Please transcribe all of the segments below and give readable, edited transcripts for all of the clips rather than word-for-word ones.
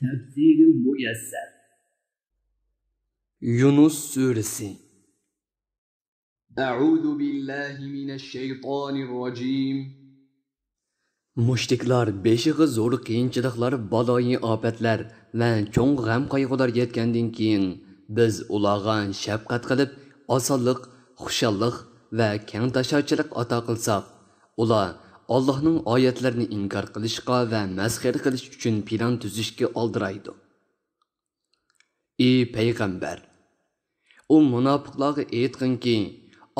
Tefsiri Müyesser. Yunus suresi. Euzu billahi mineşşeytanirracim. Mushriklar beshiga zo'r qiyinchiliklar, baloyi ofatlar va cho'ng g'am qayg'ular yetgandan keyin biz ularga shafqat qilib, osonlik, xushallik va keng tashavchilik ato qilsak, ular Allohning oyatlarini inkor qilishga va masxara qilish uchun plan tuzishga oldiraydi. Ey payg'ambar, u munofiqlarga aytqinki,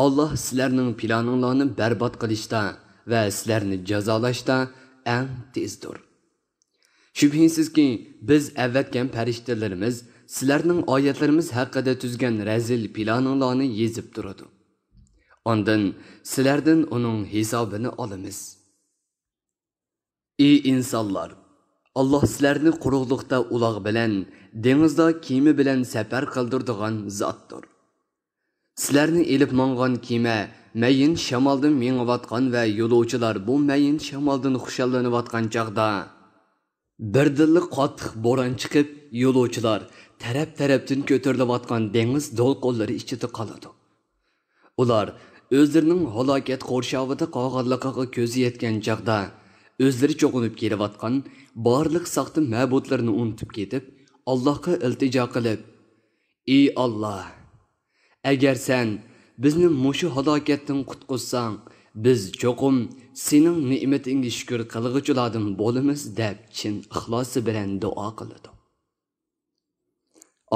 Allah sizlarning planinglarni barbod qilishda va sizlarni jazolashda eng tezdir. Shubhisizki, biz avvatgan farishtalarimiz sizlarning oyatlarimiz haqida tuzgan razil planinglarni yezib turadi. Ondan sizlardan uning hisobini olamiz. Ey insonlar, Allah sizlarni quruqlikda uloq bilan, dengizda kema bilan safar qildiradigan zotdir. Sizlarni elib mongan kema mayin shamoldan mengayotgan va yo'lovchilar bu mayin shamoldan xushallanayotgan chaqda birdilli qattiq bo'ron chiqib, yo'lovchilar taraf-tarafdan ko'tarilayotgan dengiz to'lqinlari ichida qoladi. Ular o'zlarining halokat qo'rshovida qolganligiga ko'zi yetgan chaqda o'zlari cho'qinib kelayotgan barliq soxta ma'budlarni unutib ketib, Allohga iltijo qilib: "Ey Alloh, agar sen bizni mushu halokatdan qutqizsang, biz cho'qim sening ne'matingga shukr qilg'uchilardan bo'lamiz" deb chin ixlosi bilan duo qiladi.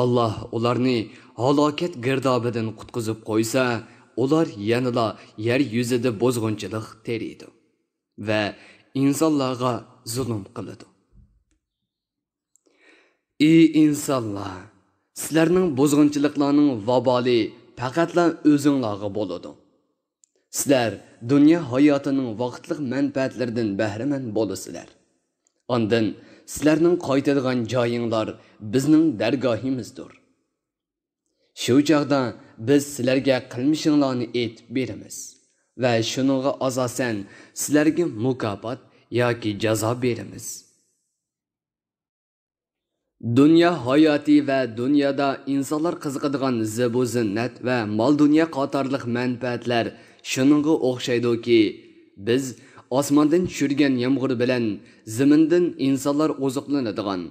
Alloh ularni halokat girdobidan qutqizib qo'ysa, ular yanada yer yuzida bozg'unchilik teriydi va insonlarga zulm qiladi. Ey insonlar, sizlarning bozg'unchiliklarning vaboli faqatla o'zinglarga bo'ladi. Sizlar dunyo hayotining vaqtlik manfaatlaridan bahramand bo'lasizlar. Ondan sizlarning qaytadigan joyinglar bizning dargohimizdir. Shu chaqda biz sizlarga qilmishinglarni aytib beramiz va shuningga asosan sizlarga mukofot yoki jazo beramiz. Dünya hayoti va dunyoda insonlar qiziqadigan zibu zinnat va mol dunyo qatorliq manfaatlar shuningga o'xshaydiki, biz osmondan tushirgan yomg'ir bilan zamindan insonlar oziqlanadigan,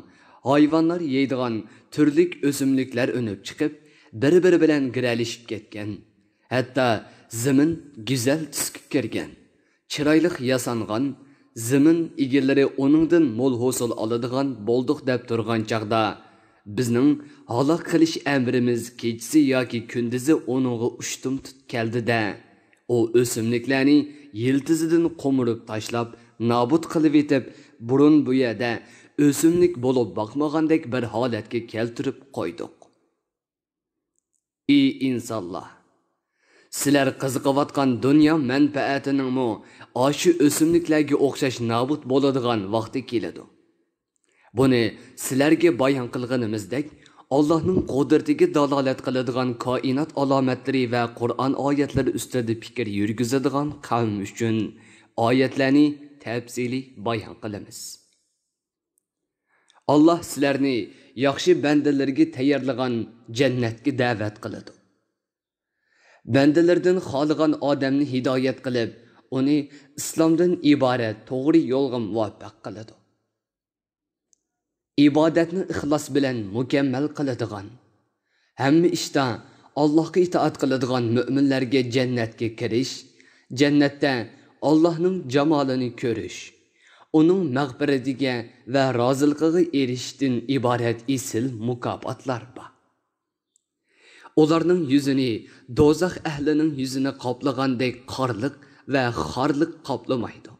hayvonlar yeydigan turli o'simliklar unib chiqib, bir-biri bilan giralishib ketgan. Hatto zamin go'zal tusga kirgan, chiroyli yasangan, zamin egilari oningdan mo'l hosil oladigan bo'ldiq deb turgan chaqda bizning halok qilish amrimiz kechasi yoki kunduzi oningga ushtum tut keldi-da, o o'simliklarni yiltizidan qo'mirib tashlab, nobud qilib etib, burun bu yerda o'simlik bo'lib boqmagandek bir holatga keltirib qo'ydik. Ey insonlar, sizlar qiziqayotgan dunyo manfaatiningmi shu o'simliklarga o'xshash nobud bo'ladigan vaqti keladi. Buni sizlarga bayon qilganimizdek, Allohning qudratiga dalolat qiladigan koinot alomatlari va Qur'on oyatlari ustida fikr yurgizadigan qavm uchun oyatlarni tafsili bayon qilamiz. Alloh sizlarni yaxshi bandalarga tayyorlagan jannatga da'vat qiladi. Bandalardan xoligan odamni hidoyat qilib, uni islomdan iborat to'g'ri yo'lga muvaffaq qiladi. Ibodatni ixlos bilan mukammal qiladigan, hamma ishda Allohga itoat qiladigan mu'minlarga jannatga kirish, jannatda Allohning jamolini ko'rish, uning mag'firatiga va roziligiga erishishdan iborat esil mukofotlar bor. Ularning yuzini do'zax ahlining yuzini qoplagandek qorliq va xorliq qoplamaydi.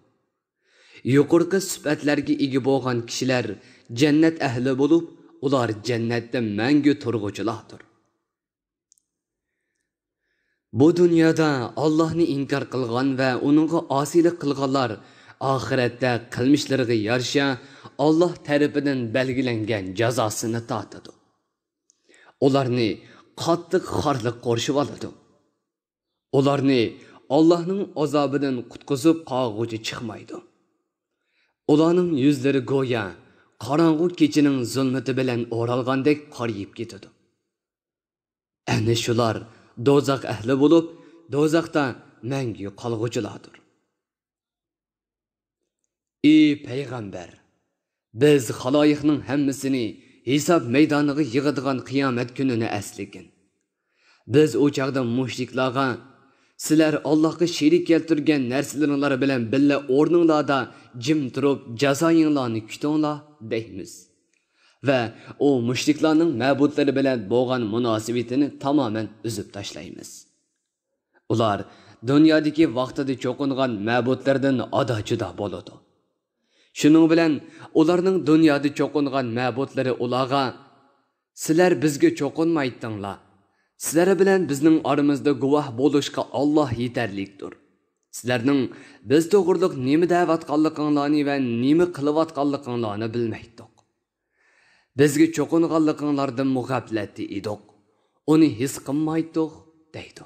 Yuqorqi sifatlarga ega bo'lgan kishilar jannat ahli bo'lib, ular jannatda mangu turg'uchilardir. Bu dunyoda Allohni inkor qilgan va uningga osiylik qilganlar oxiratda qilmishlariga yarasha Alloh tarafidan belgilangan jazosini tortadi. Ularni qattiq xorliq qorishib oladi. Ularni Allohning azobidan qutqizib qog'uchi chiqmaydi. Ularning yuzlari go'ya qorong'u kechining zulmati bilan o'ralgandek qorayib ketadi. Ana shular do'zax ahli bo'lib, do'zaxda mangu qolg'uchilardir. Ey payg'ambar, biz xaloyiqning hammasini hisob maydoniga yig'adigan qiyomat kunini asligin. Biz o chaqda mushriklarga sizlar Allohga sherik keltirgan narsalaringiz bilan billa o'rninglarda jim turib jazoinglarni kutinglar deymiz. Va o mushriklarning ma'budlari bilan bo'lgan munosabatini tamoman uzib tashlaymiz. Ular dunyodagi vaqtida cho'qingan ma'budlardan juda bo'ladi. Shuning bilan ularning dunyoda cho'qingan ma'budlari ularga sizlar bizga cho'qinmaydinglar. Sizlar bilan bizning oramizda guvoh bo'lishga Alloh yetarlikdir. Sizlarning biz to'g'riliq nima da'vatqanliginglarni va nima qilayotganliginglarni bilmaydik. Bizga cho'qinganliginglardan muhabbatli edik. Uni his qilmaydik deydi.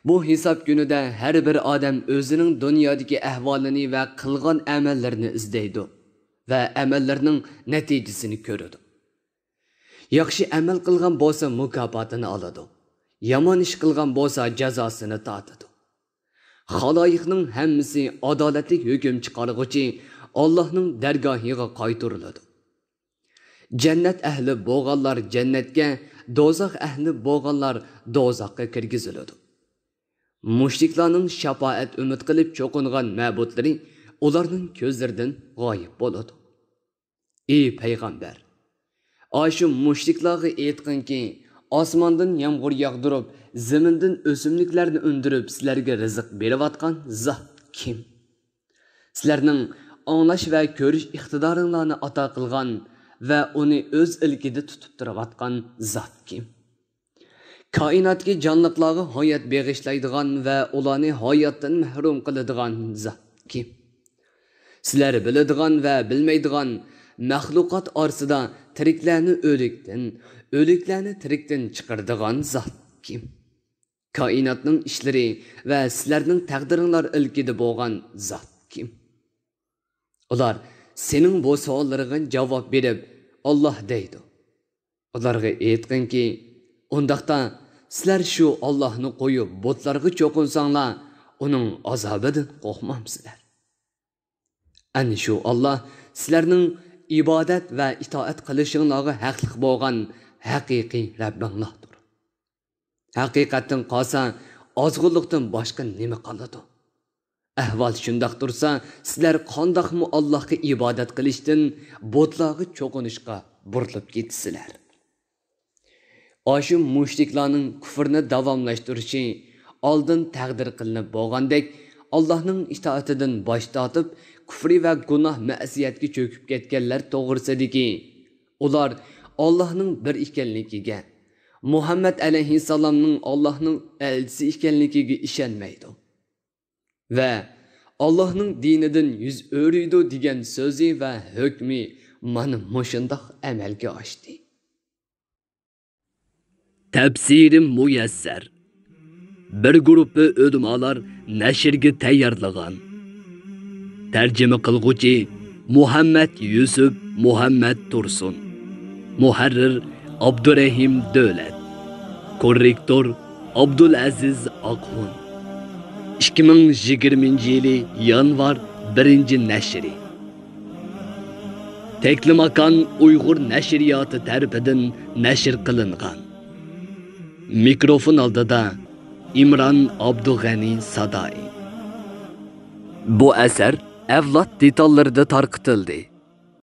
Bu hisob kunida har bir odam o'zining dunyodagi ahvolini va qilgan amallarini izlaydi va amallarining natijasini ko'radi. Yaxshi amal qilgan bo'lsa mukofotini oladi. Yomon ish qilgan bo'lsa jazosini tortadi. Xaloyiqning hammasi adolatli hukm chiqarg'uchi Allohning dargohiga qaytariladi. Jannat ahli bo'lganlar jannatga, do'zax ahli bo'lganlar do'zaxga kirgiziladi. Mushriklarning shafaat umid qilib cho'qingan ma'budlari ularning ko'zlaridan g'oyib bo'ladi. Ey payg'ambar, Aşu mushriklarga aytqinki, osmondan yomg'ir yog'dirib, zamindan o'simliklarni undirib, sizlarga rizq berayotgan zot kim? Sizlarning anglash va ko'rish iqtidoringlarni ato qilgan va uni o'z ilkida tutib turayotgan zot kim? Koinotga jonliqlarga hayot bag'ishlaydigan va ularni hayotdan mahrum qiladigan zot kim? Sizlar biladigan va bilmaydigan maxluqot orasida tiriklarni o'likdan, o'liklarni tirikdan chiqaradigan zot kim? Koinotning ishlari va sizlarning taqdiringlar ilkida bo'lgan zot kim? Ular sening bu savollaringga javob berib, Alloh deydi. Ularga aytqinki, undaqda sizlar shu Allohni qo'yib botlarga cho'qinsanglar, uning azobidan qo'rqmamsizlar. Ana shu Alloh sizlarning ibodat va itoat qilishinglarga haqliq bo'lgan haqiqiy Rabbinglardir. Haqiqatdan qolsa, ozg'unlikdan boshqa nima qoladi? Ahvol shundoq tursa, sizlar qandoqmi Allohga ibodat qilishdan botlarga cho'qinishga burilib ketisizlar. Aşu mushriklarning kufrni davomlashtirishi oldin taqdir qilinib bo'lgandek, Allohning itoatidan bosh tortib, kufri va gunoh ma'siyatga cho'kib ketganlar to'g'risidagi ular Allohning bir ekanligiga, Muhammad alayhissalomning Allohning elchisi ekanligiga ishonmaydi va Allohning dinidan yuz o'riydi degan so'zi va hukmi mana mushundoq amalga oshdi. Tafsiri muyassar. Bir guruhi ulamolar nashrga tayyorlagan. Tarjima qilguvchi Muhammad Yusuf Muhammad Tursun. Muharrir Abdurrahim Davlat. Korrektor Abdulaziz Aqhun. 2020-yili yanvar 1-nashri. Teklimakan Uyg'ur nashriyoti tarafidan nashr qilingan. Mikrofon oldida İmran Abdug'ani Sadai. Bu asar avlod detallarida tarqitildi.